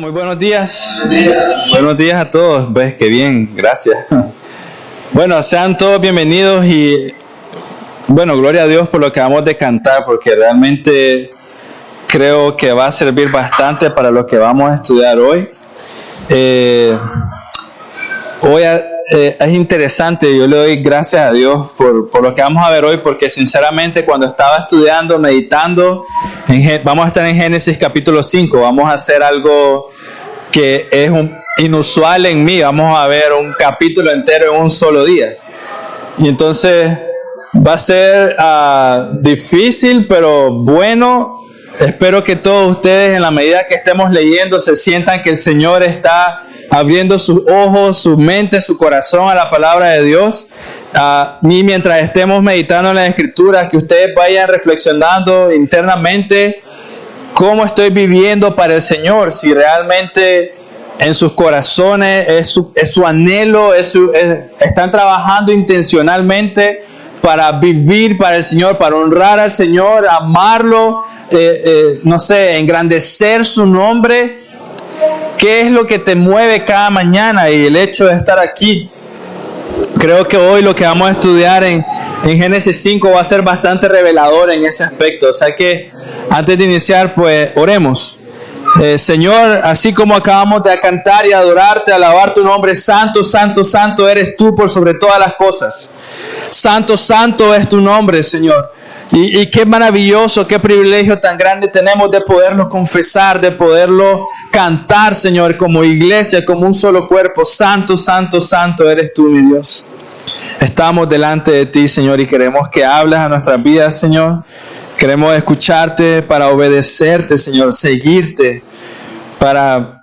Muy buenos días. Buenos días a todos. Pues qué bien, gracias. Bueno, sean todos bienvenidos y bueno, gloria a Dios por lo que vamos de cantar, porque realmente creo que va a servir bastante para lo que vamos a estudiar hoy. Es interesante, yo le doy gracias a Dios por lo que vamos a ver hoy, porque sinceramente cuando estaba estudiando, meditando, vamos a estar en Génesis capítulo 5, vamos a hacer algo que es inusual en mí, vamos a ver un capítulo entero en un solo día. Y entonces va a ser difícil, pero bueno. Espero que todos ustedes, en la medida que estemos leyendo, se sientan que el Señor está abriendo sus ojos, su mente, su corazón a la palabra de Dios. Y mientras estemos meditando en las Escrituras, que ustedes vayan reflexionando internamente cómo estoy viviendo para el Señor, si realmente en sus corazones es su anhelo, están trabajando intencionalmente para vivir para el Señor, para honrar al Señor, amarlo, engrandecer su nombre. ¿Qué es lo que te mueve cada mañana y el hecho de estar aquí? Creo que hoy lo que vamos a estudiar en Génesis 5 va a ser bastante revelador en ese aspecto. O sea que antes de iniciar, pues oremos. Señor, así como acabamos de cantar y adorarte, alabar tu nombre, santo, santo, santo eres tú por sobre todas las cosas. Santo, santo es tu nombre, Señor. Y qué maravilloso, qué privilegio tan grande tenemos de poderlo confesar, de poderlo cantar, Señor, como iglesia, como un solo cuerpo. Santo, santo, santo eres tú, mi Dios. Estamos delante de ti, Señor, y queremos que hables a nuestras vidas, Señor. Queremos escucharte para obedecerte, Señor, seguirte, para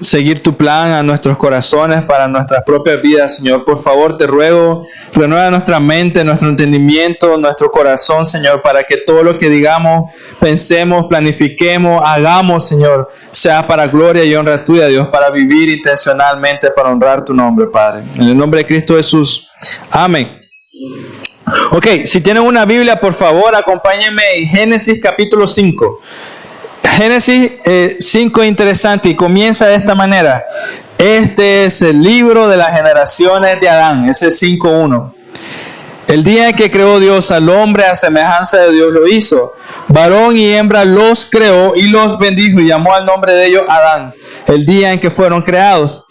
seguir tu plan a nuestros corazones, para nuestras propias vidas, Señor. Por favor, te ruego, renueva nuestra mente, nuestro entendimiento, nuestro corazón, Señor, para que todo lo que digamos, pensemos, planifiquemos, hagamos, Señor, sea para gloria y honra tuya, Dios, para vivir intencionalmente, para honrar tu nombre, Padre. En el nombre de Cristo Jesús. Amén. Ok, si tienen una Biblia, por favor, acompáñenme en Génesis capítulo 5. Génesis 5 es interesante y comienza de esta manera. Este es el libro de las generaciones de Adán, ese es 5.1. El día en que creó Dios al hombre a semejanza de Dios lo hizo. Varón y hembra los creó y los bendijo y llamó al nombre de ellos Adán, el día en que fueron creados.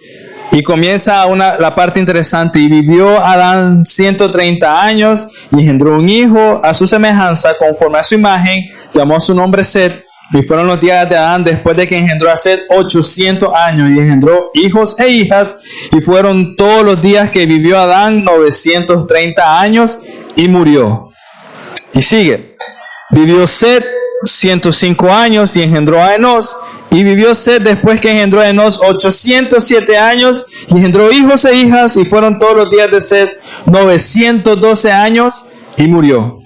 Y comienza la parte interesante. Y vivió Adán 130 años y engendró un hijo a su semejanza, conforme a su imagen, llamó su nombre Set. Y fueron los días de Adán después de que engendró a Set 800 años y engendró hijos e hijas. Y fueron todos los días que vivió Adán 930 años y murió. Y sigue. Vivió Set 105 años y engendró a Enos. Y vivió Set después que engendró a Enos 807 años y engendró hijos e hijas. Y fueron todos los días de Set 912 años y murió.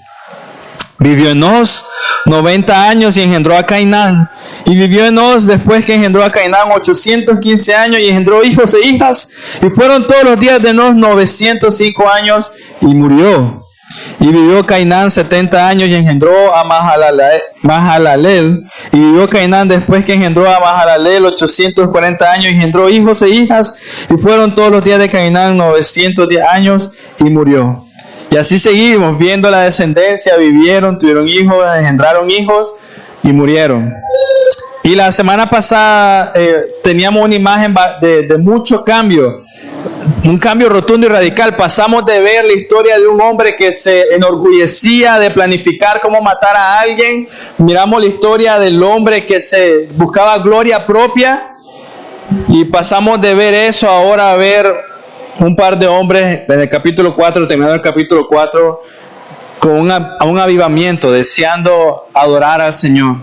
Vivió Enos 90 años y engendró a Cainán. Y vivió Enos después que engendró a Cainán 815 años y engendró hijos e hijas. Y fueron todos los días de Enos 905 años y murió. Y vivió Cainán 70 años y engendró a Mahalalel. Y vivió Cainán después que engendró a Mahalalel 840 años y engendró hijos e hijas. Y fueron todos los días de Cainán 910 años y murió. Y así seguimos viendo la descendencia, vivieron, tuvieron hijos, engendraron hijos y murieron. Y la semana pasada teníamos una imagen de mucho cambio, un cambio rotundo y radical. Pasamos de ver la historia de un hombre que se enorgullecía de planificar cómo matar a alguien. Miramos la historia del hombre que se buscaba gloria propia. Y pasamos de ver eso ahora a ver un par de hombres en el capítulo 4, terminando el capítulo 4, con un avivamiento, deseando adorar al Señor.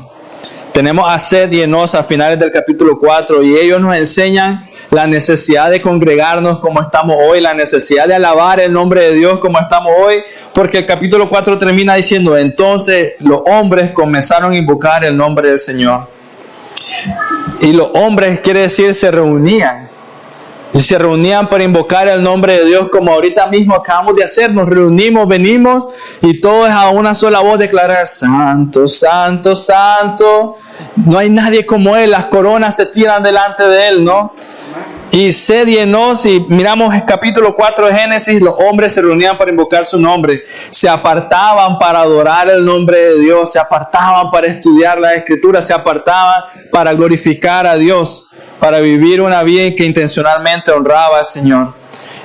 Tenemos a Set y Enos a finales del capítulo 4 y ellos nos enseñan la necesidad de congregarnos como estamos hoy, la necesidad de alabar el nombre de Dios como estamos hoy, porque el capítulo 4 termina diciendo: entonces los hombres comenzaron a invocar el nombre del Señor. Y los hombres quiere decir se reunían. Y se reunían para invocar el nombre de Dios, como ahorita mismo acabamos de hacer. Nos reunimos, venimos y todos a una sola voz declarar: Santo, Santo, Santo. No hay nadie como Él. Las coronas se tiran delante de Él, ¿no? Y se llenó. Si miramos el capítulo 4 de Génesis, los hombres se reunían para invocar su nombre. Se apartaban para adorar el nombre de Dios. Se apartaban para estudiar la Escritura. Se apartaban para glorificar a Dios, para vivir una vida que intencionalmente honraba al Señor.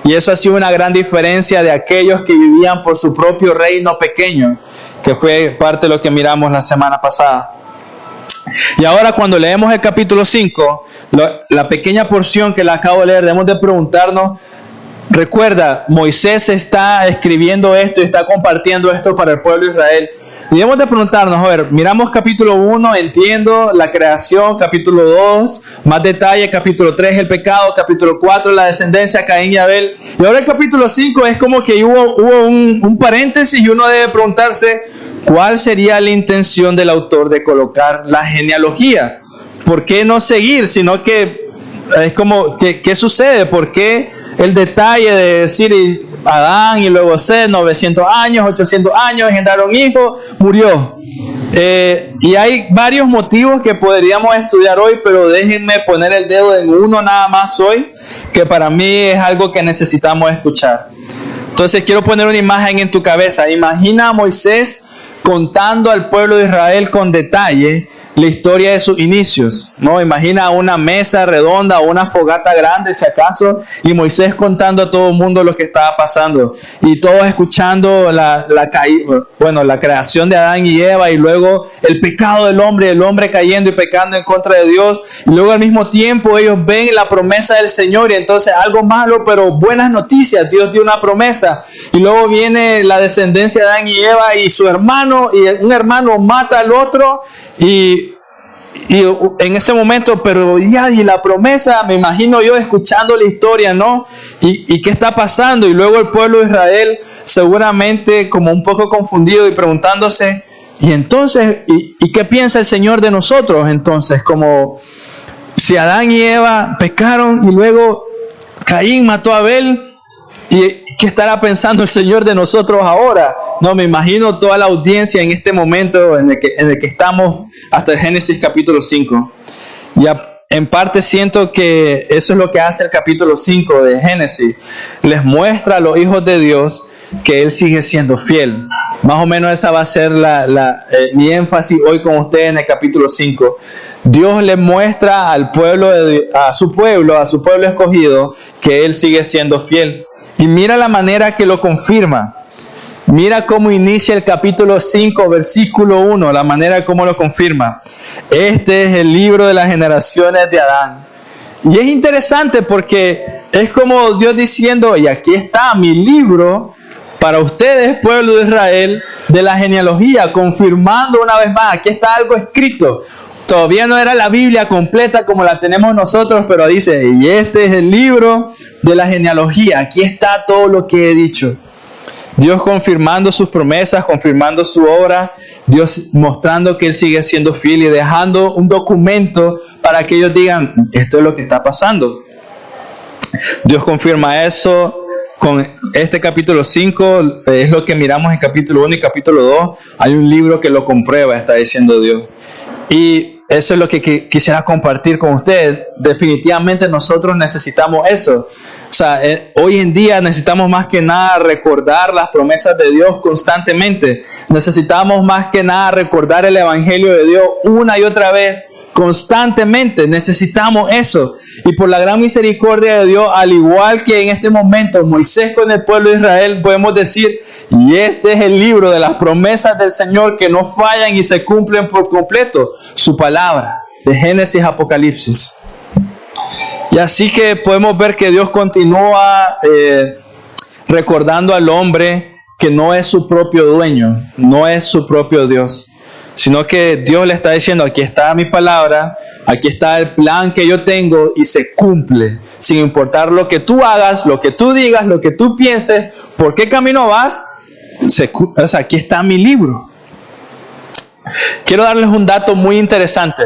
Y eso ha sido una gran diferencia de aquellos que vivían por su propio reino pequeño, que fue parte de lo que miramos la semana pasada. Y ahora, cuando leemos el capítulo 5, la pequeña porción que le acabo de leer, debemos de preguntarnos: recuerda, Moisés está escribiendo esto y está compartiendo esto para el pueblo de Israel. Y debemos de preguntarnos, a ver, miramos capítulo 1, entiendo la creación, capítulo 2, más detalle, capítulo 3, el pecado, capítulo 4, la descendencia, Caín y Abel. Y ahora el capítulo 5 es como que hubo un paréntesis, y uno debe preguntarse: ¿cuál sería la intención del autor de colocar la genealogía? ¿Por qué no seguir? Sino que es como, ¿qué sucede? ¿Por qué el detalle de decir Adán y luego Seth, 900 años, 800 años, engendraron hijos, murió? Y hay varios motivos que podríamos estudiar hoy, pero déjenme poner el dedo en uno nada más hoy, que para mí es algo que necesitamos escuchar. Entonces quiero poner una imagen en tu cabeza. Imagina a Moisés contando al pueblo de Israel con detalle la historia de sus inicios, ¿no? Imagina una mesa redonda o una fogata grande, si acaso, y Moisés contando a todo el mundo lo que estaba pasando, y todos escuchando la creación de Adán y Eva, y luego el pecado del hombre, el hombre cayendo y pecando en contra de Dios, y luego al mismo tiempo ellos ven la promesa del Señor, y entonces algo malo, pero buenas noticias, Dios dio una promesa, y luego viene la descendencia de Adán y Eva, y su hermano, y un hermano mata al otro, y en ese momento, pero ya, y la promesa, me imagino yo escuchando la historia, ¿no? Y qué está pasando, y luego el pueblo de Israel seguramente como un poco confundido y preguntándose: y entonces, ¿y qué piensa el Señor de nosotros? Entonces, como si Adán y Eva pecaron y luego Caín mató a Abel, ¿y qué estará pensando el Señor de nosotros ahora? No, me imagino toda la audiencia en este momento en el que estamos hasta el Génesis capítulo 5. Ya en parte siento que eso es lo que hace el capítulo 5 de Génesis. Les muestra a los hijos de Dios que Él sigue siendo fiel. Más o menos esa va a ser mi énfasis hoy con ustedes en el capítulo 5. Dios le muestra al pueblo, a su pueblo escogido, que Él sigue siendo fiel. Y mira la manera que lo confirma. Mira cómo inicia el capítulo 5, versículo 1, la manera como lo confirma. Este es el libro de las generaciones de Adán. Y es interesante porque es como Dios diciendo: y aquí está mi libro para ustedes, pueblo de Israel, de la genealogía, confirmando una vez más, aquí está algo escrito. Todavía no era la Biblia completa como la tenemos nosotros, pero dice: y este es el libro de la genealogía, aquí está todo lo que he dicho. Dios confirmando sus promesas, confirmando su obra, Dios mostrando que Él sigue siendo fiel y dejando un documento para que ellos digan: esto es lo que está pasando. Dios confirma eso con este capítulo 5, es lo que miramos en capítulo 1 y capítulo 2. Hay un libro que lo comprueba, está diciendo Dios. Y eso es lo que quisiera compartir con ustedes. Definitivamente nosotros necesitamos eso. O sea, hoy en día necesitamos más que nada recordar las promesas de Dios constantemente. Necesitamos más que nada recordar el Evangelio de Dios una y otra vez, constantemente. Necesitamos eso. Y por la gran misericordia de Dios, al igual que en este momento Moisés con el pueblo de Israel, podemos decir: y este es el libro de las promesas del Señor que no fallan y se cumplen por completo. Su palabra, de Génesis a Apocalipsis. Y así que podemos ver que Dios continúa recordando al hombre que no es su propio dueño, no es su propio Dios, sino que Dios le está diciendo: aquí está mi palabra, aquí está el plan que yo tengo y se cumple, sin importar lo que tú hagas, lo que tú digas, lo que tú pienses, por qué camino vas. Aquí está mi libro. Quiero darles un dato muy interesante.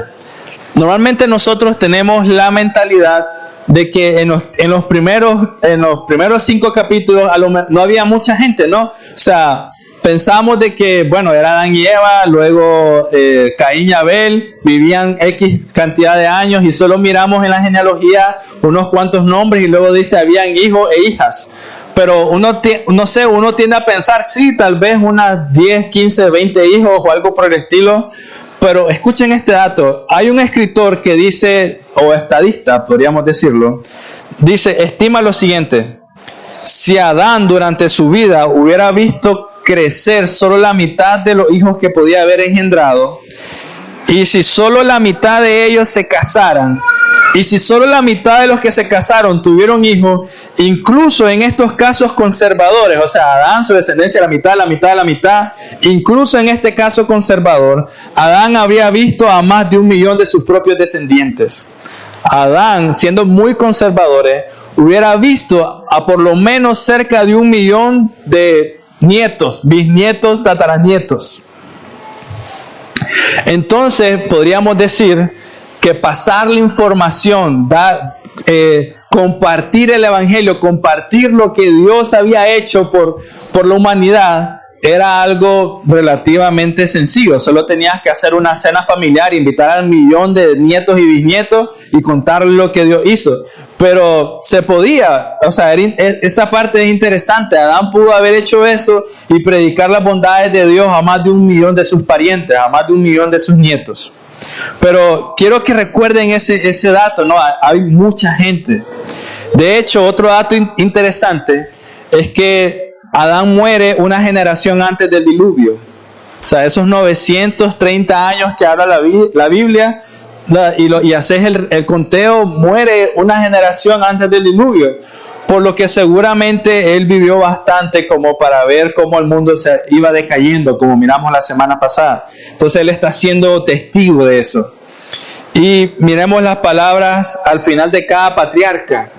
Normalmente nosotros tenemos la mentalidad de que en los primeros 5 capítulos no había mucha gente, ¿no? O sea, pensamos de que, bueno, era Adán y Eva, luego Caín y Abel, vivían X cantidad de años y solo miramos en la genealogía unos cuantos nombres y luego dice habían hijos e hijas. Pero uno tiende a pensar, sí, tal vez unas 10, 15, 20 hijos o algo por el estilo. Pero escuchen este dato. Hay un escritor que dice, o estadista, podríamos decirlo, dice, estima lo siguiente: si Adán durante su vida hubiera visto crecer solo la mitad de los hijos que podía haber engendrado, y si solo la mitad de ellos se casaran, y si solo la mitad de los que se casaron tuvieron hijos, incluso en estos casos conservadores, o sea, Adán, su descendencia, la mitad, incluso en este caso conservador, Adán habría visto a más de 1 millón de sus propios descendientes. Adán, siendo muy conservadores, hubiera visto a por lo menos cerca de 1 millón de nietos, bisnietos, tataranietos. Entonces, podríamos decir que pasar la información, compartir el evangelio, compartir lo que Dios había hecho por la humanidad, era algo relativamente sencillo. Solo tenías que hacer una cena familiar, invitar al 1 millón de nietos y bisnietos y contar lo que Dios hizo. Pero se podía, o sea, esa parte es interesante. Adán pudo haber hecho eso y predicar las bondades de Dios a más de 1 millón de sus parientes, a más de 1 millón de sus nietos. Pero quiero que recuerden ese dato, ¿no? Hay mucha gente. De hecho, otro dato interesante es que Adán muere una generación antes del diluvio. O sea, esos 930 años que habla la Biblia, y haces el conteo, muere una generación antes del diluvio. Por lo que seguramente él vivió bastante como para ver cómo el mundo se iba decayendo, como miramos la semana pasada. Entonces él está siendo testigo de eso. Y miremos las palabras al final de cada patriarca.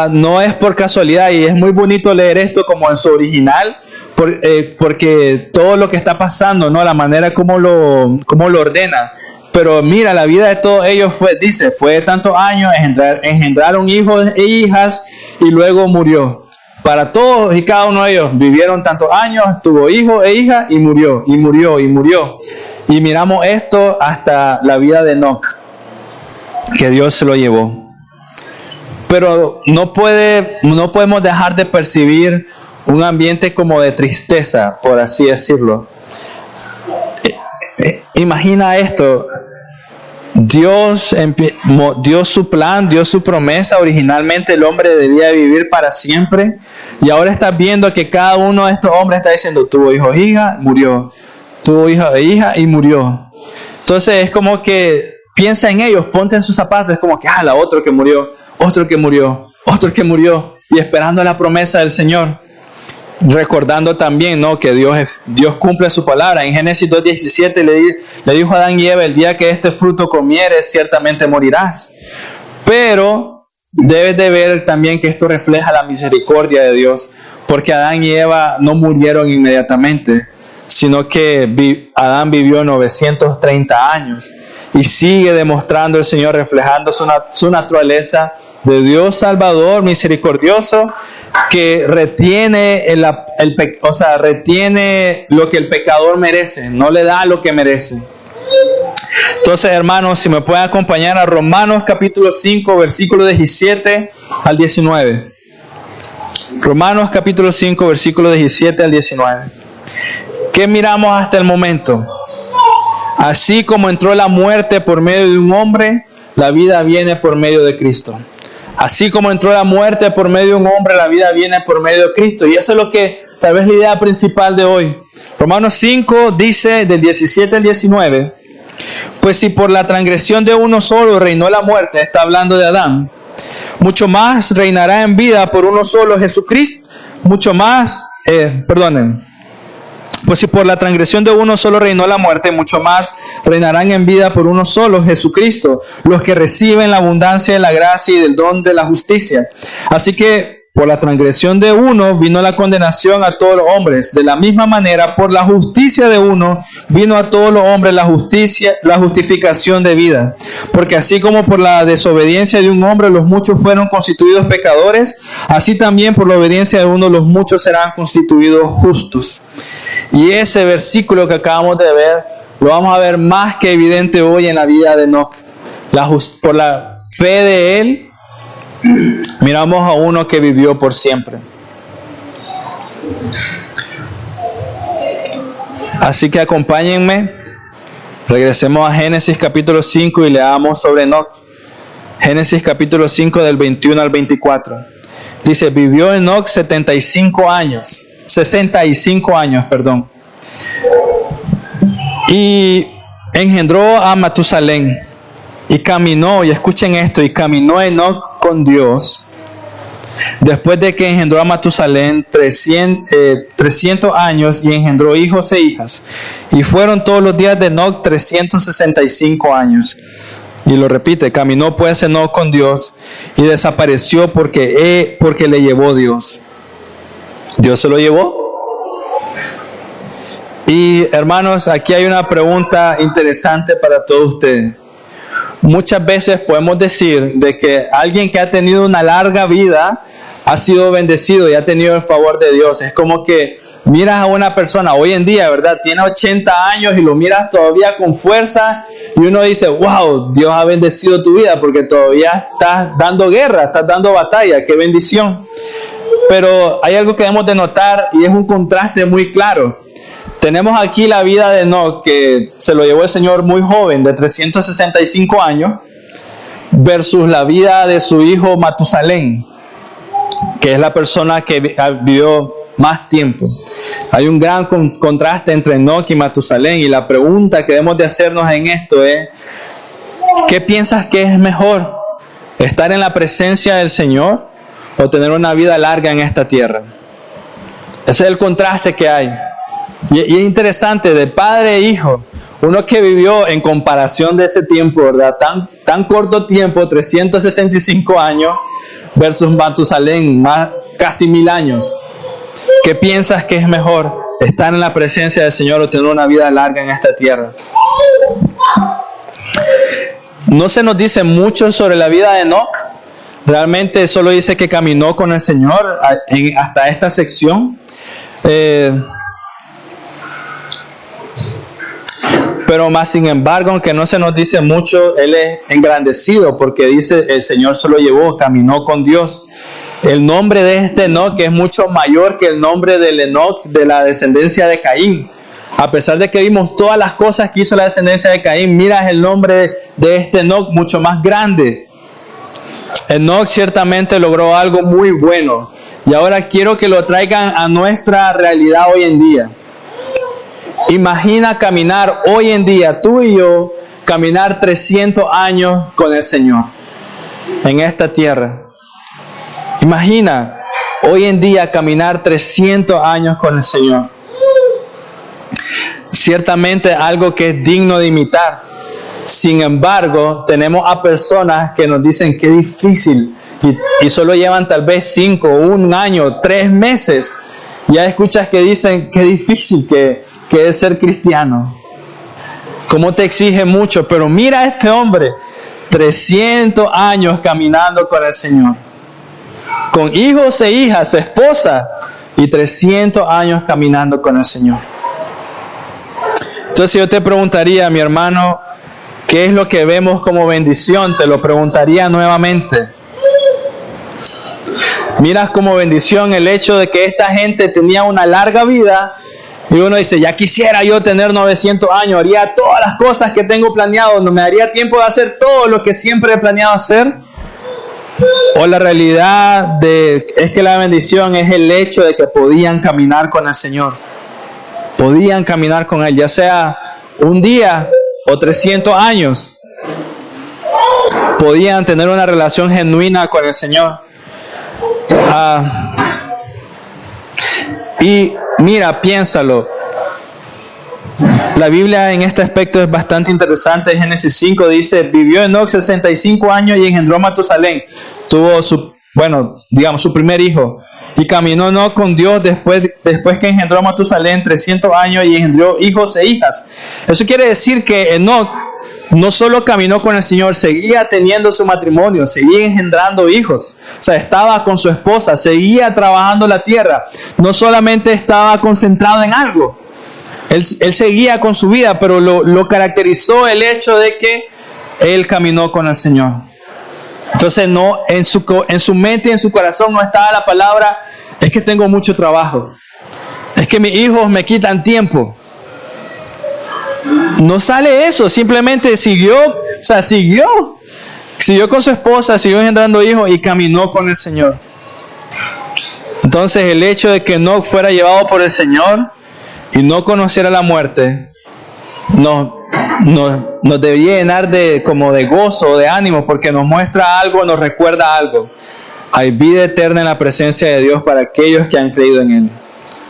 No es por casualidad, y es muy bonito leer esto como en su original, porque todo lo que está pasando, ¿no? La manera como lo ordena. Pero mira, la vida de todos ellos fue de tantos años, engendraron hijos e hijas y luego murió. Para todos y cada uno de ellos vivieron tantos años, tuvo hijos e hijas y murió, y murió, y murió. Y miramos esto hasta la vida de Enoc, que Dios se lo llevó. Pero no podemos dejar de percibir un ambiente como de tristeza, por así decirlo. Imagina esto. Dios dio su plan, dio su promesa. Originalmente el hombre debía vivir para siempre, y ahora estás viendo que cada uno de estos hombres está diciendo: tuvo hijo e hija, murió, tuvo hijo e hija y murió. Entonces es como que piensa en ellos, ponte en sus zapatos. Es como que otro que murió, otro que murió, otro que murió, y esperando la promesa del Señor. Recordando también, ¿no?, que Dios cumple su palabra. En Génesis 2:17 le dijo a Adán y Eva: el día que este fruto comieres, ciertamente morirás. Pero debes de ver también que esto refleja la misericordia de Dios, porque Adán y Eva no murieron inmediatamente, sino que Adán vivió 930 años y sigue demostrando el Señor, reflejando su naturaleza de Dios Salvador, misericordioso, que retiene retiene lo que el pecador merece, no le da lo que merece. Entonces, hermanos, si me pueden acompañar a Romanos capítulo 5, versículo 17 al 19. Romanos capítulo 5, versículo 17 al 19. ¿Qué miramos hasta el momento? Así como entró la muerte por medio de un hombre, la vida viene por medio de Cristo. Así como entró la muerte por medio de un hombre, la vida viene por medio de Cristo. Y eso es lo que tal vez la idea principal de hoy. Romanos 5 dice del 17 al 19: pues si por la transgresión de uno solo reinó la muerte, está hablando de Adán, mucho más reinará en vida por uno solo, Jesucristo. Pues si por la transgresión de uno solo reinó la muerte, mucho más reinarán en vida por uno solo, Jesucristo, los que reciben la abundancia de la gracia y del don de la justicia. Así que por la transgresión de uno vino la condenación a todos los hombres. De la misma manera, por la justicia de uno vino a todos los hombres la justificación de vida. Porque así como por la desobediencia de un hombre los muchos fueron constituidos pecadores, así también por la obediencia de uno los muchos serán constituidos justos. Y ese versículo que acabamos de ver, lo vamos a ver más que evidente hoy en la vida de Enoc. Por la fe de él, miramos a uno que vivió por siempre. Así que acompáñenme, regresemos a Génesis capítulo 5 y leamos sobre Enoc. Génesis capítulo 5 del 21 al 24. Dice, vivió Enoc 65 años, y engendró a Matusalén. Y caminó, y escuchen esto, y caminó Enoc con Dios, después de que engendró a Matusalén 300 años, y engendró hijos e hijas. Y fueron todos los días de Enoc 365 años. Y lo repite, caminó pues Enoc con Dios, y desapareció porque le llevó Dios. Dios se lo llevó. Y hermanos, aquí hay una pregunta interesante para todos ustedes. Muchas veces podemos decir de que alguien que ha tenido una larga vida ha sido bendecido y ha tenido el favor de Dios. Es como que miras a una persona hoy en día, ¿verdad? Tiene 80 años y lo miras todavía con fuerza y uno dice, wow, Dios ha bendecido tu vida porque todavía estás dando guerra, estás dando batalla, qué bendición. Pero hay algo que debemos de notar y es un contraste muy claro. Tenemos aquí la vida de Enoc, que se lo llevó el Señor muy joven, de 365 años, versus la vida de su hijo Matusalén, que es la persona que vivió más tiempo. Hay un gran contraste entre Enoc y Matusalén, y la pregunta que debemos de hacernos en esto es, ¿qué piensas que es mejor? ¿Estar en la presencia del Señor o tener una vida larga en esta tierra? Ese es el contraste que hay. Y es interesante, de padre e hijo, uno que vivió en comparación de ese tiempo, ¿verdad? Tan corto tiempo, 365 años, versus Matusalén, casi 1000 años. ¿Qué piensas que es mejor? ¿Estar en la presencia del Señor o tener una vida larga en esta tierra? No se nos dice mucho sobre la vida de Enoc. Realmente solo dice que caminó con el Señor hasta esta sección. Pero más sin embargo, aunque no se nos dice mucho, él es engrandecido porque dice el Señor se lo llevó, caminó con Dios. El nombre de este Enoc es mucho mayor que el nombre del Enoc de la descendencia de Caín. A pesar de que vimos todas las cosas que hizo la descendencia de Caín, mira el nombre de este Enoc mucho más grande. Enoc ciertamente logró algo muy bueno. Y ahora quiero que lo traigan a nuestra realidad hoy en día. Imagina caminar hoy en día, tú y yo, caminar 300 años con el Señor en esta tierra. Imagina hoy en día caminar 300 años con el Señor. Ciertamente algo que es digno de imitar. Sin embargo, tenemos a personas que nos dicen que es difícil y solo llevan tal vez 5, 1 año, 3 meses. Ya escuchas que dicen que es difícil que es ser cristiano. Cómo te exige mucho, pero mira a este hombre, 300 años caminando con el Señor, con hijos e hijas, esposa, y 300 años caminando con el Señor. Entonces yo te preguntaría, mi hermano, ¿qué es lo que vemos como bendición? Te lo preguntaría nuevamente. Miras como bendición el hecho de que esta gente tenía una larga vida. Y uno dice, ya quisiera yo tener 900 años, haría todas las cosas que tengo planeado, no me daría tiempo de hacer todo lo que siempre he planeado hacer. O la realidad es que la bendición es el hecho de que podían caminar con el Señor. Podían caminar con Él, ya sea un día o 300 años. Podían tener una relación genuina con el Señor. Y mira, piénsalo. La Biblia en este aspecto es bastante interesante. En Génesis 5 dice, vivió Enoc 65 años y engendró a Matusalén. Tuvo su bueno, digamos, su primer hijo. Y caminó Enoc con Dios después que engendró a Matusalén 300 años y engendró hijos e hijas. Eso quiere decir que Enoc no solo caminó con el Señor, seguía teniendo su matrimonio, seguía engendrando hijos. O sea, estaba con su esposa, seguía trabajando la tierra. No solamente estaba concentrado en algo. Él seguía con su vida, pero lo caracterizó el hecho de que él caminó con el Señor. Entonces no, en su mente y en su corazón no estaba la palabra, es que tengo mucho trabajo, es que mis hijos me quitan tiempo. No sale eso, simplemente siguió con su esposa, siguió engendrando hijos y caminó con el Señor. Entonces el hecho de que Enoc fuera llevado por el Señor y no conociera la muerte, nos debería llenar de gozo, de ánimo, porque nos muestra algo, nos recuerda algo. Hay vida eterna en la presencia de Dios para aquellos que han creído en Él.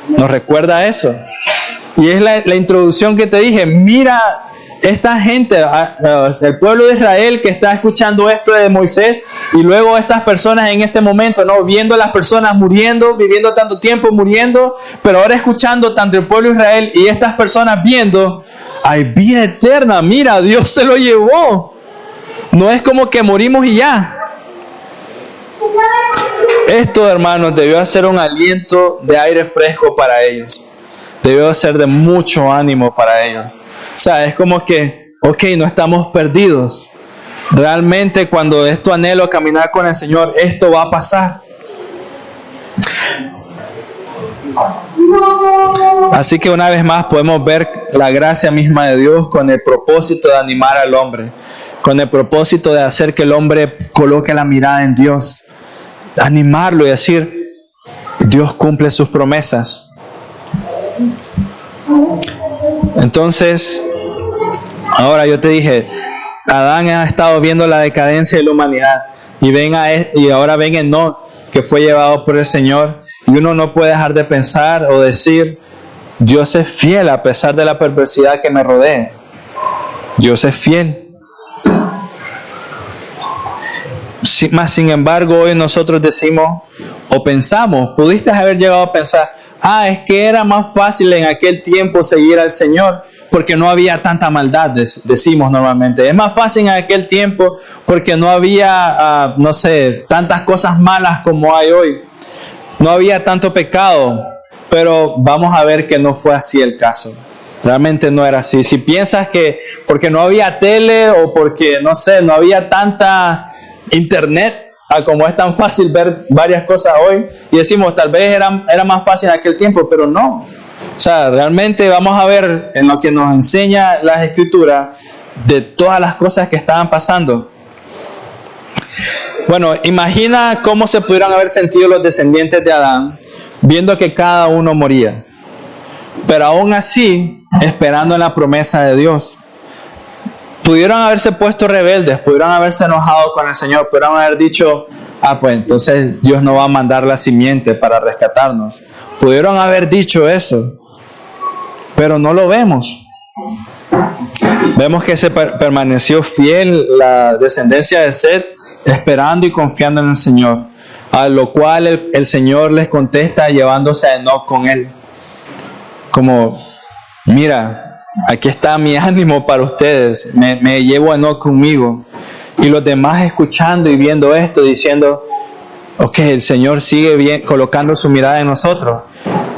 Nos recuerda eso. Y es la introducción que te dije. Mira esta gente, el pueblo de Israel que está escuchando esto de Moisés, y luego estas personas en ese momento, ¿no? Viendo a las personas muriendo, viviendo tanto tiempo muriendo, pero ahora escuchando tanto el pueblo de Israel y estas personas viendo, hay vida eterna, mira, Dios se lo llevó. No es como que morimos y ya. Esto, hermanos, debió ser un aliento de aire fresco para ellos. Debió ser de mucho ánimo para ellos. O sea, es como que, ok, no estamos perdidos. Realmente cuando esto anhelo caminar con el Señor, esto va a pasar. Así que una vez más podemos ver la gracia misma de Dios con el propósito de animar al hombre, con el propósito de hacer que el hombre coloque la mirada en Dios, animarlo y decir, Dios cumple sus promesas. Entonces, ahora yo te dije, Adán ha estado viendo la decadencia de la humanidad y ahora ven Enoc, que fue llevado por el Señor, y uno no puede dejar de pensar o decir, Dios es fiel a pesar de la perversidad que me rodea. Dios es fiel. Sin embargo, hoy nosotros decimos o pensamos, pudiste haber llegado a pensar, es que era más fácil en aquel tiempo seguir al Señor porque no había tanta maldad, decimos normalmente. Es más fácil en aquel tiempo porque no había, tantas cosas malas como hay hoy. No había tanto pecado, pero vamos a ver que no fue así el caso. Realmente no era así. Si piensas que porque no había tele o porque, no había tanta internet, como es tan fácil ver varias cosas hoy, y decimos, tal vez era más fácil en aquel tiempo, pero no. O sea, realmente vamos a ver en lo que nos enseña las Escrituras de todas las cosas que estaban pasando. Bueno, imagina cómo se pudieran haber sentido los descendientes de Adán viendo que cada uno moría, pero aún así esperando en la promesa de Dios. Pudieron haberse puesto rebeldes, pudieron haberse enojado con el Señor, pudieron haber dicho, pues entonces Dios no va a mandar la simiente para rescatarnos. Pudieron haber dicho eso, pero no lo vemos. Vemos que se permaneció fiel la descendencia de Set, esperando y confiando en el Señor, a lo cual el Señor les contesta llevándose a Enoc con él. Como, mira, aquí está mi ánimo para ustedes, me llevo a Enoc conmigo. Y los demás escuchando y viendo esto, diciendo, ok, el Señor sigue bien, colocando su mirada en nosotros.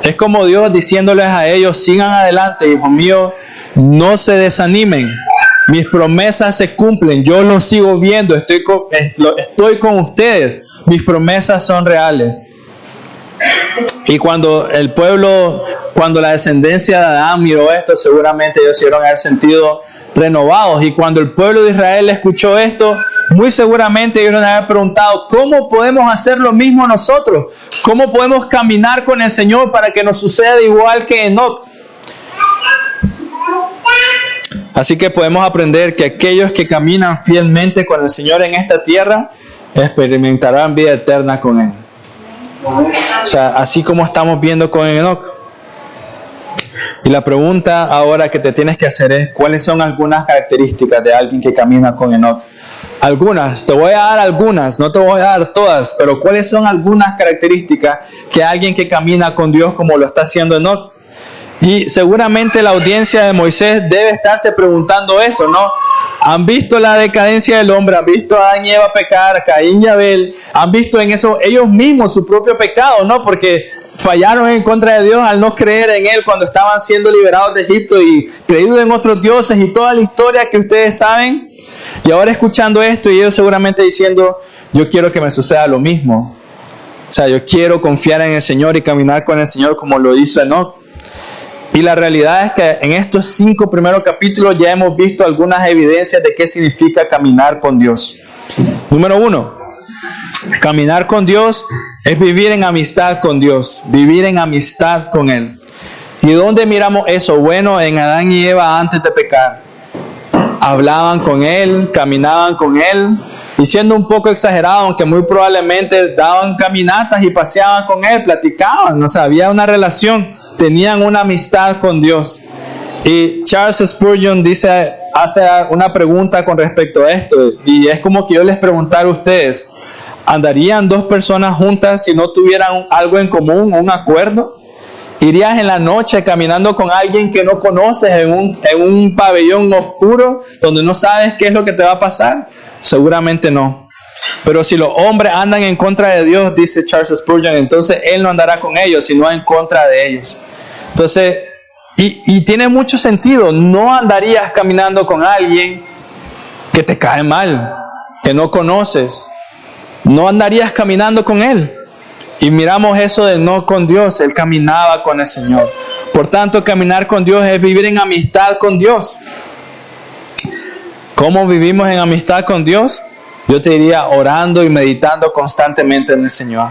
Es como Dios diciéndoles a ellos, sigan adelante, hijos míos, no se desanimen. Mis promesas se cumplen, yo los sigo viendo, estoy con ustedes, mis promesas son reales. Y cuando la descendencia de Adán miró esto, seguramente ellos se iban a haber sentido renovados. Y cuando el pueblo de Israel escuchó esto, muy seguramente ellos van a haber preguntado, ¿cómo podemos hacer lo mismo nosotros? ¿Cómo podemos caminar con el Señor para que nos suceda igual que Enoc? Así que podemos aprender que aquellos que caminan fielmente con el Señor en esta tierra experimentarán vida eterna con Él. O sea, así como estamos viendo con Enoc. Y la pregunta ahora que te tienes que hacer es, ¿cuáles son algunas características de alguien que camina con Enoc? Algunas, te voy a dar algunas, no te voy a dar todas, pero ¿cuáles son algunas características que alguien que camina con Dios como lo está haciendo Enoc? Y seguramente la audiencia de Moisés debe estarse preguntando eso, ¿no? Han visto la decadencia del hombre, han visto a Adán y Eva pecar, Caín y Abel, han visto en eso ellos mismos su propio pecado, ¿no? Porque fallaron en contra de Dios al no creer en Él cuando estaban siendo liberados de Egipto y creído en otros dioses y toda la historia que ustedes saben. Y ahora escuchando esto y ellos seguramente diciendo, yo quiero que me suceda lo mismo. O sea, yo quiero confiar en el Señor y caminar con el Señor como lo hizo Enoc. Y la realidad es que en estos 5 primeros capítulos ya hemos visto algunas evidencias de qué significa caminar con Dios. Número 1, caminar con Dios es vivir en amistad con Dios, vivir en amistad con Él. ¿Y dónde miramos eso? Bueno, en Adán y Eva antes de pecar. Hablaban con Él, caminaban con Él, y siendo un poco exagerado, aunque muy probablemente daban caminatas y paseaban con Él, platicaban, o sea, había una relación, tenían una amistad con Dios. Y Charles Spurgeon hace una pregunta con respecto a esto, y es como que yo les preguntara a ustedes, ¿andarían 2 personas juntas si no tuvieran algo en común, un acuerdo? ¿Irías en la noche caminando con alguien que no conoces en un pabellón oscuro donde no sabes qué es lo que te va a pasar? Seguramente no. Pero si los hombres andan en contra de Dios, dice Charles Spurgeon, entonces Él no andará con ellos, sino en contra de ellos. Entonces, y tiene mucho sentido. No andarías caminando con alguien que te cae mal, que no conoces. No andarías caminando con Él. Y miramos eso de no con Dios, Él caminaba con el Señor. Por tanto, caminar con Dios es vivir en amistad con Dios. ¿Cómo vivimos en amistad con Dios? Yo te diría orando y meditando constantemente en el Señor.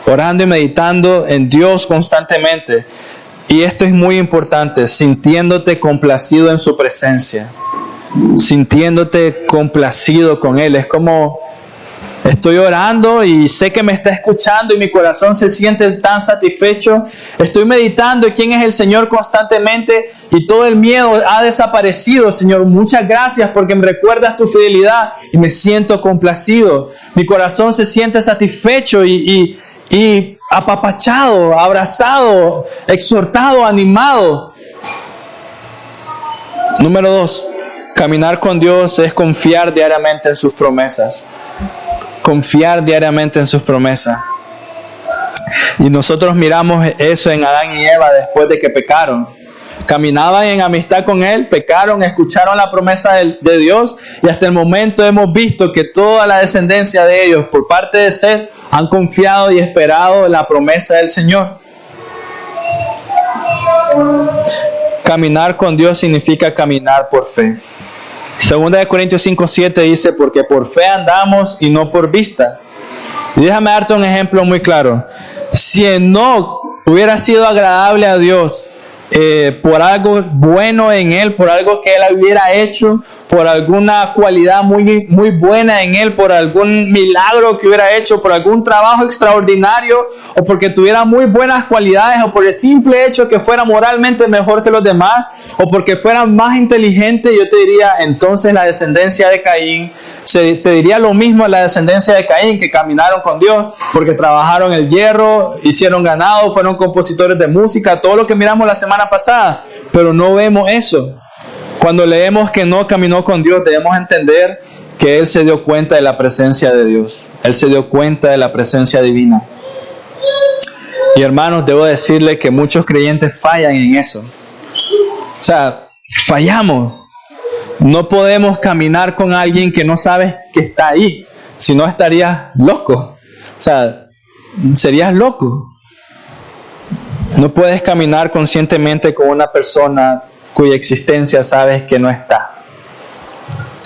Orando y meditando en Dios constantemente. Y esto es muy importante, sintiéndote complacido en su presencia. Sintiéndote complacido con Él. Es como... estoy orando y sé que me está escuchando y mi corazón se siente tan satisfecho. Estoy meditando en quién es el Señor constantemente y todo el miedo ha desaparecido. Señor, muchas gracias porque me recuerdas tu fidelidad y me siento complacido. Mi corazón se siente satisfecho y apapachado, abrazado, exhortado, animado. Número 2, caminar con Dios es confiar diariamente en sus promesas. Confiar diariamente en sus promesas. Y nosotros miramos eso en Adán y Eva después de que pecaron. Caminaban en amistad con Él, pecaron, escucharon la promesa de Dios y hasta el momento hemos visto que toda la descendencia de ellos por parte de Seth han confiado y esperado la promesa del Señor. Caminar con Dios significa caminar por fe. 2 Corintios 5:7 dice, porque por fe andamos y no por vista. Y déjame darte un ejemplo muy claro. Si Enoc hubiera sido agradable a Dios por algo bueno en él, por algo que él hubiera hecho, por alguna cualidad muy, muy buena en él, por algún milagro que hubiera hecho, por algún trabajo extraordinario, o porque tuviera muy buenas cualidades, o por el simple hecho que fuera moralmente mejor que los demás, o porque fuera más inteligente, yo te diría, entonces la descendencia de Caín, se diría lo mismo a la descendencia de Caín, que caminaron con Dios, porque trabajaron el hierro, hicieron ganado, fueron compositores de música, todo lo que miramos la semana pasada, pero no vemos eso. Cuando leemos que no caminó con Dios, debemos entender que Él se dio cuenta de la presencia de Dios. Él se dio cuenta de la presencia divina. Y hermanos, debo decirle que muchos creyentes fallan en eso. O sea, fallamos. No podemos caminar con alguien que no sabes que está ahí. Si no, estarías loco. O sea, serías loco. No puedes caminar conscientemente con una persona cuya existencia sabes que no está.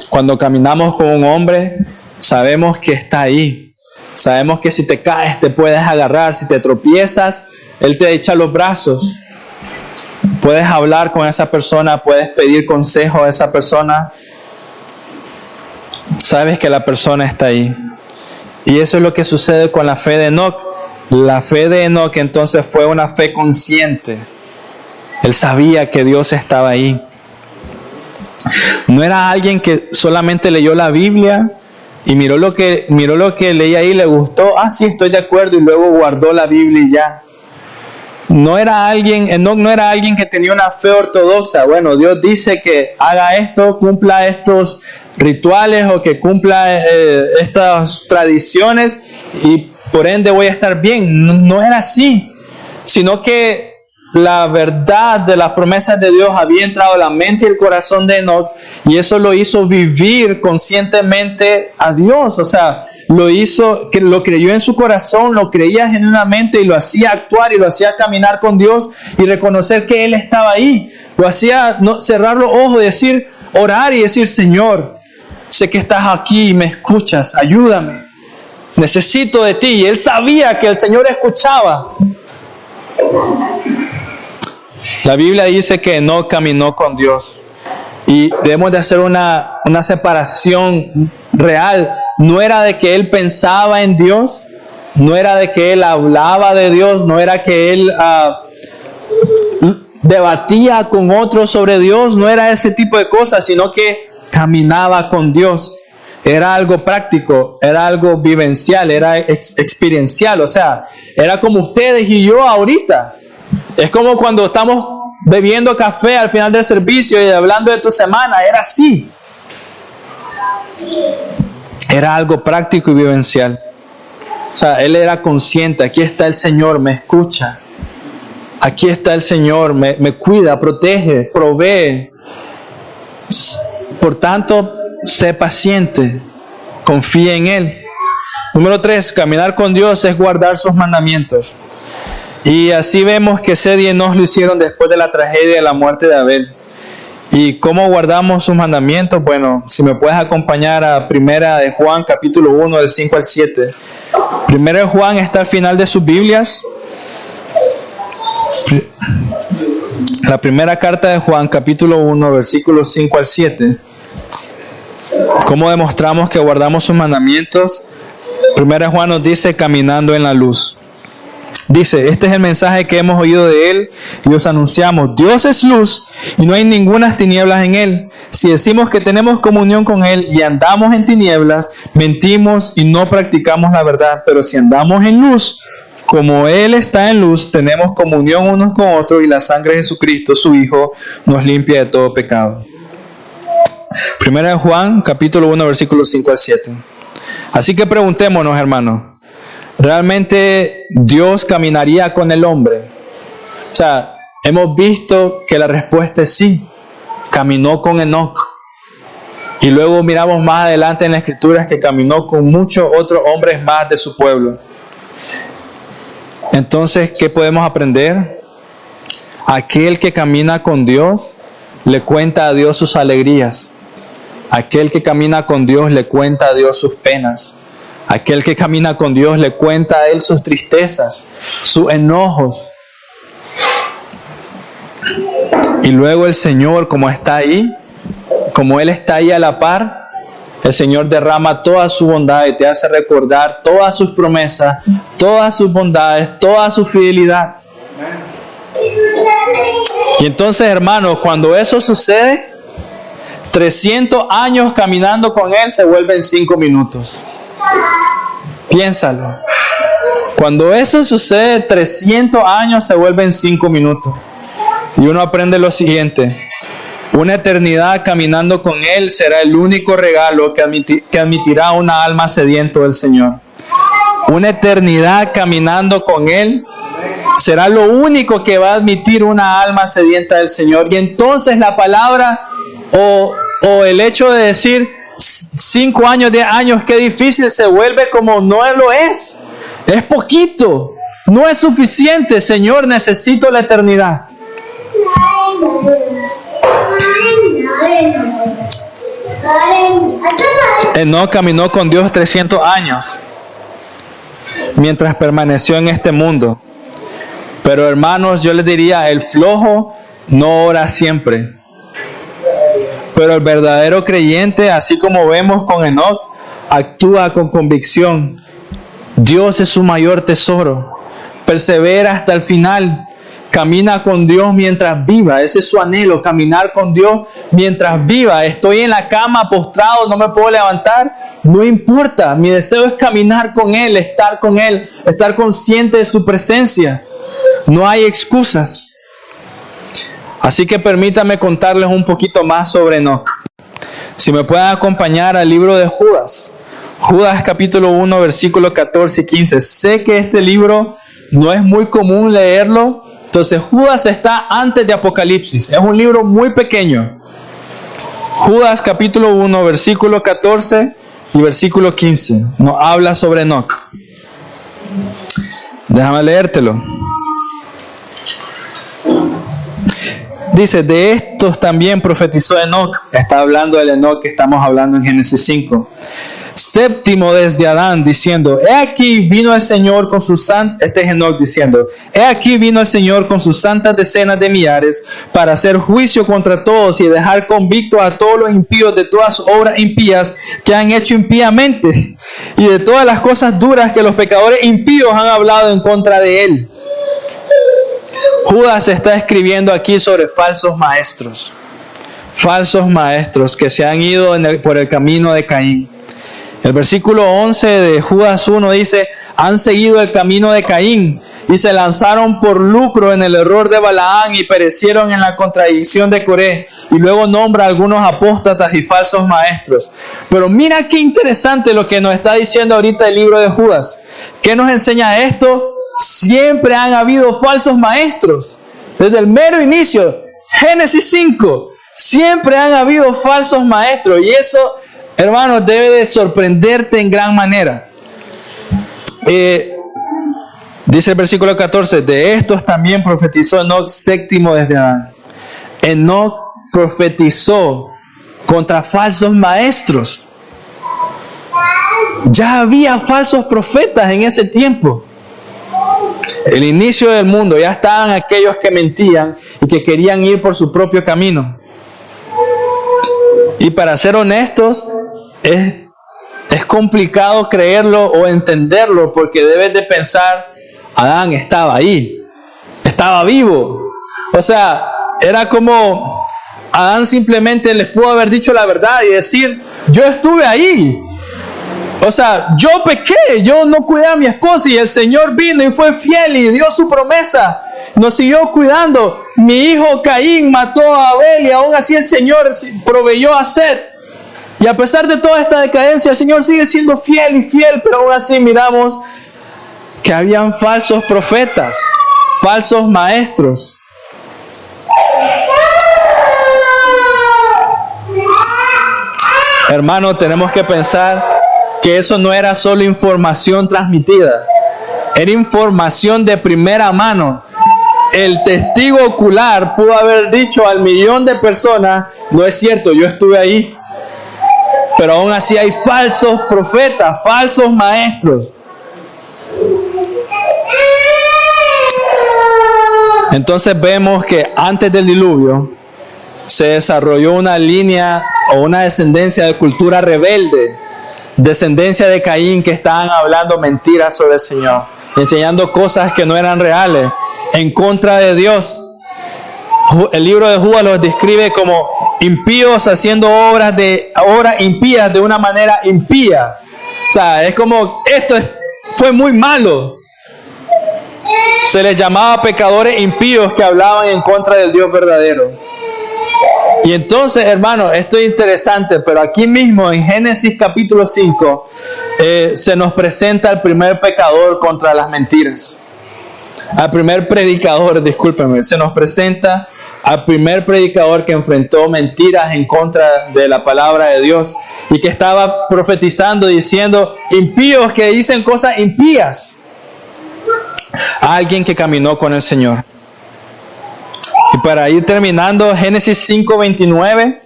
Cuando caminamos con un hombre, sabemos que está ahí. Sabemos que si te caes te puedes agarrar. Si te tropiezas, Él te echa los brazos. Puedes hablar con esa persona, puedes pedir consejo a esa persona. Sabes que la persona está ahí. Y eso es lo que sucede con la fe de Enoc. La fe de Enoc entonces fue una fe consciente. Él sabía que Dios estaba ahí. No era alguien que solamente leyó la Biblia Y miró lo que leía ahí, le gustó, sí, estoy de acuerdo, y luego guardó la Biblia y ya. Enoc no era alguien que tenía una fe ortodoxa. Bueno, Dios dice que haga esto, cumpla estos rituales o que cumpla estas tradiciones y por ende voy a estar bien. No era así, sino que la verdad de las promesas de Dios había entrado a la mente y el corazón de Enoc, y eso lo hizo vivir conscientemente a Dios. O sea, lo creyó en su corazón, lo creía genuinamente y lo hacía actuar y lo hacía caminar con Dios y reconocer que Él estaba ahí. Lo hacía cerrar los ojos y decir, orar y decir, Señor, sé que estás aquí y me escuchas, ayúdame, necesito de ti. Y él sabía que el Señor escuchaba. La Biblia dice que Enoc caminó con Dios. Y debemos de hacer una separación real. No era de que él pensaba en Dios, no era de que él hablaba de Dios, no era que él debatía con otros sobre Dios, no era ese tipo de cosas, sino que caminaba con Dios. Era algo práctico, era algo vivencial, era experiencial. O sea, era como ustedes y yo ahorita. Es como cuando estamos bebiendo café al final del servicio y hablando de tu semana. Era así. Era algo práctico y vivencial. O sea, él era consciente. Aquí está el Señor, me escucha. Aquí está el Señor, me cuida, protege, provee. Por tanto, sé paciente. Confía en Él. Número 3, caminar con Dios es guardar sus mandamientos. Y así vemos que Sed y Enoc lo hicieron después de la tragedia de la muerte de Abel. ¿Y cómo guardamos sus mandamientos? Bueno, si me puedes acompañar a 1 de Juan, capítulo 1, del 5 al 7. 1 de Juan está al final de sus Biblias. La primera carta de Juan, capítulo 1, versículos 5 al 7. ¿Cómo demostramos que guardamos sus mandamientos? 1 de Juan nos dice, caminando en la luz. Dice, este es el mensaje que hemos oído de Él y os anunciamos. Dios es luz y no hay ninguna tinieblas en Él. Si decimos que tenemos comunión con Él y andamos en tinieblas, mentimos y no practicamos la verdad. Pero si andamos en luz, como Él está en luz, tenemos comunión unos con otros y la sangre de Jesucristo, su Hijo, nos limpia de todo pecado. 1 de Juan, capítulo 1, versículos 5 al 7. Así que preguntémonos, hermanos. ¿Realmente Dios caminaría con el hombre? O sea, hemos visto que la respuesta es sí. Caminó con Enoc. Y luego miramos más adelante en las Escrituras que caminó con muchos otros hombres más de su pueblo. Entonces, ¿qué podemos aprender? Aquel que camina con Dios le cuenta a Dios sus alegrías. Aquel que camina con Dios le cuenta a Dios sus penas. Aquel que camina con Dios le cuenta a Él sus tristezas, sus enojos. Y luego el Señor, como está ahí, como Él está ahí a la par, el Señor derrama toda su bondad y te hace recordar todas sus promesas, todas sus bondades, toda su fidelidad. Y entonces, hermanos, cuando eso sucede, 300 años caminando con Él se vuelven 5 minutos. Piénsalo. Cuando eso sucede, 300 años se vuelven 5 minutos. Y uno aprende lo siguiente. Una eternidad caminando con Él será el único regalo que admitirá una alma sedienta del Señor. Una eternidad caminando con Él será lo único que va a admitir una alma sedienta del Señor. Y entonces la palabra o el hecho de decir 5 años, 10 años, qué difícil, se vuelve como no lo es. Es poquito, no es suficiente. Señor, necesito la eternidad. Enoc caminó con Dios 300 años mientras permaneció en este mundo. Pero hermanos, yo les diría, el flojo no ora siempre. Pero el verdadero creyente, así como vemos con Enoc, actúa con convicción. Dios es su mayor tesoro. Persevera hasta el final. camina con Dios mientras viva. Ese es su anhelo, caminar con Dios mientras viva. Estoy en la cama postrado, no me puedo levantar, no importa. Mi deseo es caminar con Él, estar consciente de su presencia. No hay excusas. Así que permítame contarles un poquito más sobre Enoc. Si me pueden acompañar al libro de Judas. Judas capítulo 1, versículos 14 y 15. Sé que este libro no es muy común leerlo. Entonces Judas está antes de Apocalipsis. Es un libro muy pequeño. Judas capítulo 1, versículo 14 y versículo 15. Nos habla sobre Enoc. Déjame leértelo. Dice, de estos también profetizó Enoc. Está hablando del Enoc que estamos hablando en Génesis 5. Séptimo desde Adán, diciendo, he aquí vino el Señor con sus santas, este es Enoc diciendo, he aquí vino el Señor con sus santas decenas de millares para hacer juicio contra todos y dejar convictos a todos los impíos de todas obras impías que han hecho impíamente y de todas las cosas duras que los pecadores impíos han hablado en contra de él. Judas está escribiendo aquí sobre falsos maestros que se han ido por el camino de Caín. El versículo 11 de Judas 1 dice, han seguido el camino de Caín y se lanzaron por lucro en el error de Balaán y perecieron en la contradicción de Coré. Y luego nombra a algunos apóstatas y falsos maestros. Pero mira qué interesante lo que nos está diciendo ahorita el libro de Judas. ¿Qué nos enseña esto? Siempre han habido falsos maestros. Desde el mero inicio, Génesis 5, siempre han habido falsos maestros. Y eso, hermanos, debe de sorprenderte en gran manera. Dice el versículo 14, de estos también profetizó Enoc séptimo desde Adán. Enoc profetizó contra falsos maestros. Ya había falsos profetas en ese tiempo. El inicio del mundo, ya estaban aquellos que mentían y que querían ir por su propio camino. Y para ser honestos, es complicado creerlo o entenderlo, porque debes de pensar, Adán estaba ahí, estaba vivo. O sea, era como Adán simplemente les pudo haber dicho la verdad y decir, yo estuve ahí. O sea, yo pequé, yo no cuidé a mi esposa y el Señor vino y fue fiel y dio su promesa. Nos siguió cuidando. Mi hijo Caín mató a Abel y aún así el Señor proveyó a Set. Y a pesar de toda esta decadencia, el Señor sigue siendo fiel y fiel, pero aún así miramos que habían falsos profetas, falsos maestros. Hermano, tenemos que pensar que eso no era solo información transmitida, era información de primera mano. El testigo ocular pudo haber dicho al 1,000,000 de personas, no es cierto, yo estuve ahí. Pero aún así hay falsos profetas, falsos maestros. Entonces vemos que antes del diluvio se desarrolló una línea o una descendencia de cultura rebelde, descendencia de Caín, que estaban hablando mentiras sobre el Señor, enseñando cosas que no eran reales, en contra de Dios. El libro de Judas los describe como impíos haciendo obras impías de una manera impía. O sea, es como, fue muy malo. Se les llamaba pecadores impíos que hablaban en contra del Dios verdadero. Y entonces, hermanos, esto es interesante, pero aquí mismo en Génesis capítulo 5 se nos presenta el primer pecador contra las mentiras. Al primer predicador, discúlpenme, se nos presenta al primer predicador que enfrentó mentiras en contra de la palabra de Dios y que estaba profetizando, diciendo, impíos que dicen cosas impías. Alguien que caminó con el Señor. Y para ir terminando, Génesis 5:29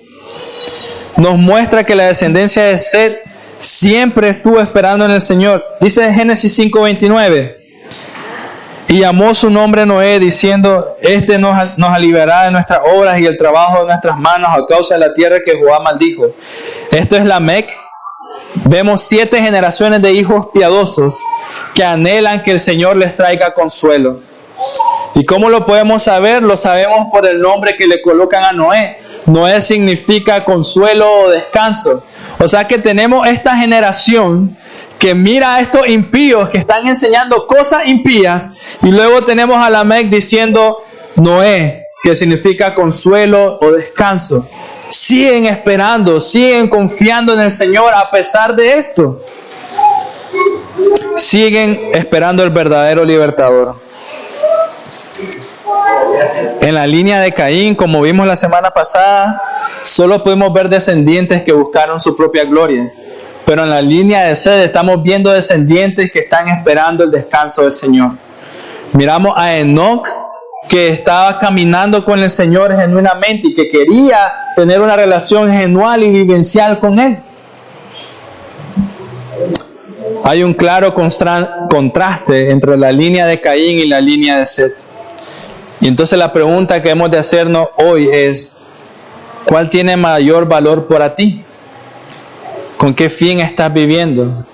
nos muestra que la descendencia de Set siempre estuvo esperando en el Señor. Dice Génesis 5:29, y llamó su nombre Noé, diciendo, nos aliviará de nuestras obras y el trabajo de nuestras manos a causa de la tierra que Jehová maldijo. Esto es Lamec. Vemos 7 generaciones de hijos piadosos que anhelan que el Señor les traiga consuelo. ¿Y cómo lo podemos saber? Lo sabemos por el nombre que le colocan a Noé. Noé significa consuelo o descanso. O sea que tenemos esta generación que mira a estos impíos que están enseñando cosas impías, y luego tenemos a Lamec diciendo Noé, que significa consuelo o descanso. Siguen esperando, siguen confiando en el Señor a pesar de esto. Siguen esperando el verdadero libertador. En la línea de Caín, como vimos la semana pasada, solo podemos ver descendientes que buscaron su propia gloria. Pero en la línea de Sed estamos viendo descendientes que están esperando el descanso del Señor. Miramos a Enoc, que estaba caminando con el Señor genuinamente y que quería tener una relación genual y vivencial con Él. Hay un claro contraste entre la línea de Caín y la línea de Sed. Y entonces la pregunta que hemos de hacernos hoy es, ¿cuál tiene mayor valor para ti? ¿Con qué fin estás viviendo?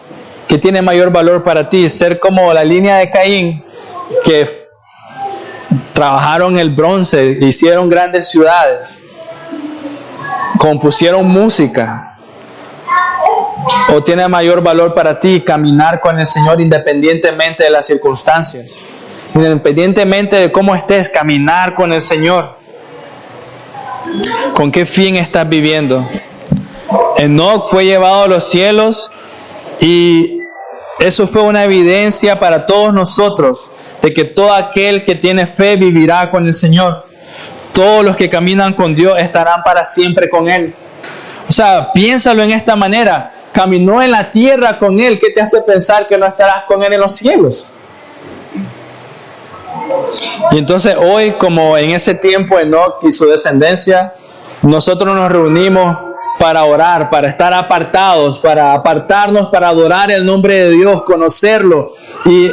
¿Qué tiene mayor valor para ti? ¿Ser como la línea de Caín, que trabajaron el bronce, hicieron grandes ciudades, compusieron música? ¿O tiene mayor valor para ti caminar con el Señor independientemente de las circunstancias? Independientemente de cómo estés, caminar con el Señor. ¿Con qué fin estás viviendo? Enoc fue llevado a los cielos y eso fue una evidencia para todos nosotros de que todo aquel que tiene fe vivirá con el Señor. Todos los que caminan con Dios estarán para siempre con Él. O sea, piénsalo en esta manera. Caminó en la tierra con Él. ¿Qué te hace pensar que no estarás con Él en los cielos? Y entonces hoy, como en ese tiempo Enoc y su descendencia, nosotros nos reunimos para orar, para estar apartados, para apartarnos, para adorar el nombre de Dios, conocerlo y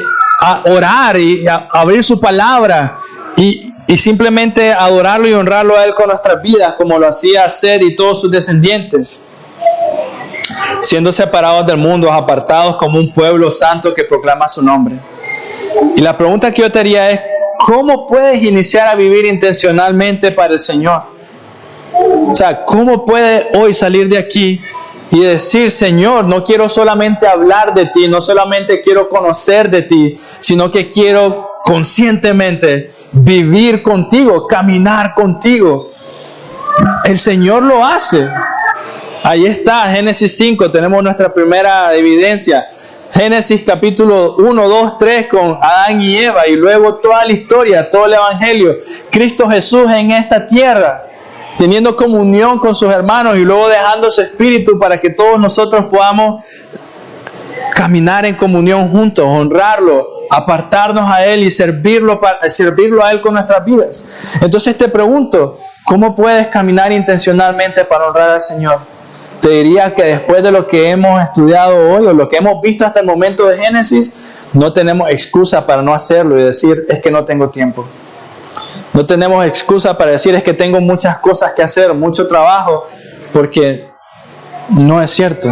orar y abrir su palabra y simplemente adorarlo y honrarlo a Él con nuestras vidas, como lo hacía Sed y todos sus descendientes, siendo separados del mundo, apartados como un pueblo santo que proclama su nombre. Y la pregunta que yo te haría es, ¿cómo puedes iniciar a vivir intencionalmente para el Señor? O sea, ¿cómo puedes hoy salir de aquí y decir, Señor, no quiero solamente hablar de ti, no solamente quiero conocer de ti, sino que quiero conscientemente vivir contigo, caminar contigo? El Señor lo hace. Ahí está, Génesis 5, tenemos nuestra primera evidencia. Génesis capítulo 1, 2, 3 con Adán y Eva, y luego toda la historia, todo el evangelio. Cristo Jesús en esta tierra, teniendo comunión con sus hermanos y luego dejando su espíritu para que todos nosotros podamos caminar en comunión juntos, honrarlo, apartarnos a Él y servirlo a Él con nuestras vidas. Entonces te pregunto, ¿cómo puedes caminar intencionalmente para honrar al Señor? Te diría que después de lo que hemos estudiado hoy o lo que hemos visto hasta el momento de Génesis, no tenemos excusa para no hacerlo y decir, es que no tengo tiempo. No tenemos excusa para decir, es que tengo muchas cosas que hacer, mucho trabajo, porque no es cierto.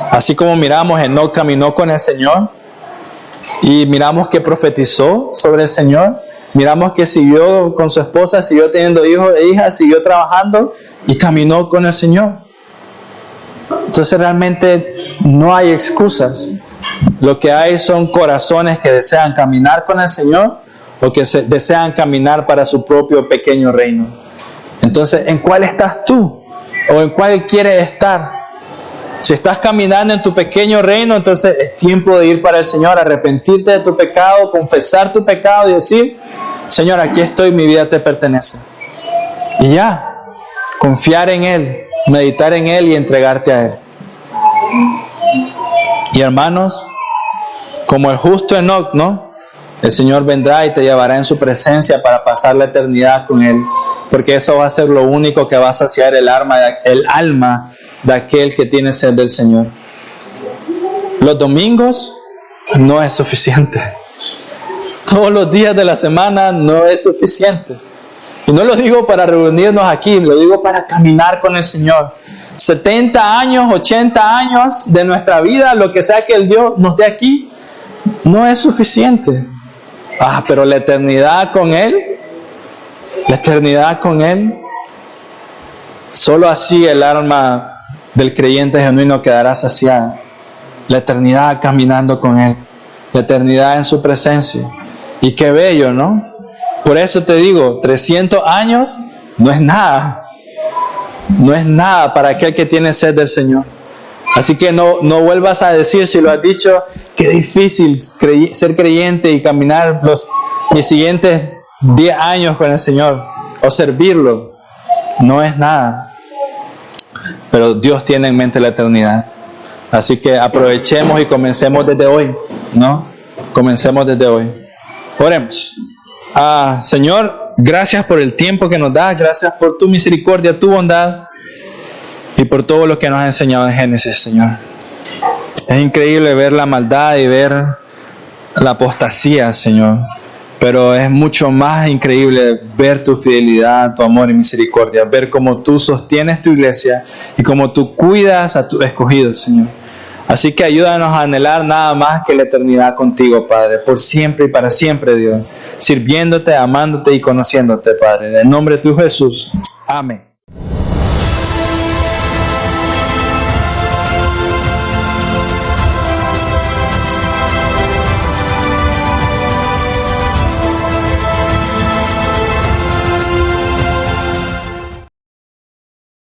Así como miramos, Enoc caminó con el Señor y miramos que profetizó sobre el Señor, miramos que siguió con su esposa, siguió teniendo hijos e hijas, siguió trabajando y caminó con el Señor. Entonces realmente no hay excusas. Lo que hay son corazones que desean caminar con el Señor o que desean caminar para su propio pequeño reino. Entonces, ¿en cuál estás tú? ¿O en cuál quieres estar? Si estás caminando en tu pequeño reino, entonces es tiempo de ir para el Señor, arrepentirte de tu pecado, confesar tu pecado y decir, Señor, aquí estoy, mi vida te pertenece. Y ya, confiar en Él, meditar en Él y entregarte a Él. Y hermanos, como el justo Enoc, ¿no? El Señor vendrá y te llevará en su presencia para pasar la eternidad con Él, porque eso va a ser lo único que va a saciar el alma de aquel que tiene sed del Señor. Los domingos no es suficiente. Todos los días de la semana no es suficiente. Y no lo digo para reunirnos aquí, lo digo para caminar con el Señor. 70 años, 80 años de nuestra vida, lo que sea que el Dios nos dé aquí, no es suficiente. Pero la eternidad con Él, solo así el alma del creyente genuino quedará saciada. La eternidad caminando con Él, la eternidad en su presencia. Y qué bello, ¿no? Por eso te digo, 300 años no es nada. No es nada para aquel que tiene sed del Señor. Así que no vuelvas a decir, si lo has dicho, qué difícil ser creyente y caminar mis siguientes 10 años con el Señor o servirlo. No es nada. Pero Dios tiene en mente la eternidad. Así que aprovechemos y comencemos desde hoy, ¿no? Comencemos desde hoy. Oremos. Señor, gracias por el tiempo que nos das, gracias por tu misericordia, tu bondad y por todo lo que nos has enseñado en Génesis, Señor. Es increíble ver la maldad y ver la apostasía, Señor, pero es mucho más increíble ver tu fidelidad, tu amor y misericordia, ver cómo tú sostienes tu iglesia y cómo tú cuidas a tus escogidos, Señor. Así que ayúdanos a anhelar nada más que la eternidad contigo, Padre, por siempre y para siempre, Dios, sirviéndote, amándote y conociéndote, Padre. En el nombre de tu Jesús. Amén.